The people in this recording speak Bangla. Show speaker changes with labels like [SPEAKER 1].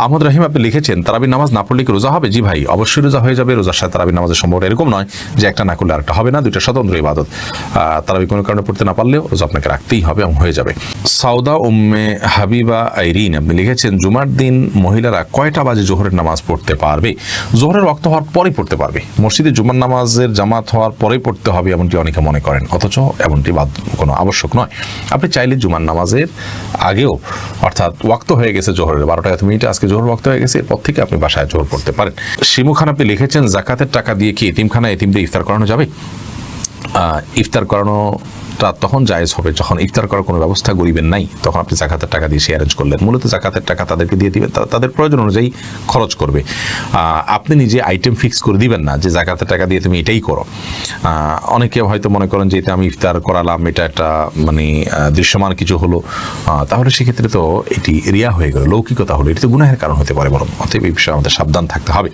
[SPEAKER 1] আহমদ রহিম আপনি লিখেছেন তারাবির নামাজ না পড়লে কি রোজা হবে? জি ভাই, অবশ্যই রোজা হয়ে যাবে। রোজার সাথে তারাবির নামাজের সম্পর্ক এরকম নয় যে একটা না করলে আরেকটা হবে না, দুইটা স্বতন্ত্র ইবাদত। তারাবি কোনো কারণে পড়তে না পারলেও রোজা আপনাকে রাখতেই হবে এবং হয়ে যাবে। সাউদা উম্মে হাবিবা আইরিন আপনি লিখেছেন জুমার দিন মহিলারা কয়টা বাজে জোহরের নামাজ পড়তে পারবে? জোহরের ওয়াক্ত হওয়ার পরেই পড়তে পারবে। মসজিদে জুমার নামাজের জামাত হওয়ার পরেই পড়তে হবে এমনটি অনেকে মনে করেন, অথচ এমনটি কোনো আবশ্যক নয়। আপনি চাইলে জুমার নামাজের আগেও, অর্থাৎ ওয়াক্ত হয়ে গেছে জোহরের 12টা আজকে জোহর ওয়াক্ত হয়ে গেছে, এরপর থেকে আপনি বাসায় জোহর পড়তে পারেন। শিমু খান আপনি লিখেছেন জাকাতের টাকা দিয়ে কি এতিমখানা এতিমদের ইফতার করানো যাবে? ইফতার করানোটা তখন জায়েজ হবে যখন ইফতার করার কোনো ব্যবস্থা গরিবের নাই, তখন আপনি জাকাতের টাকা দিয়ে সে অ্যারেঞ্জ করলেন। মূলত জাকাতের টাকা তাদেরকে দিয়ে দিবেন, তাদের প্রয়োজন অনুযায়ী খরচ করবে। আপনি নিজে আইটেম ফিক্স করে দিবেন না যে জাকাতের টাকা দিয়ে তুমি এটাই করো। অনেকে হয়তো মনে করেন যে এতে আমি ইফতার করালাম, এটা একটা মানে দৃশ্যমান কিছু হলো, তাহলে সেক্ষেত্রে তো এটি রিয়া হয়ে গেল, লৌকিকতা হলো, এটি তো গুনাহের কারণ হতে পারে বরং। অতএব এই বিষয়ে আমাদের সাবধান থাকতে হবে।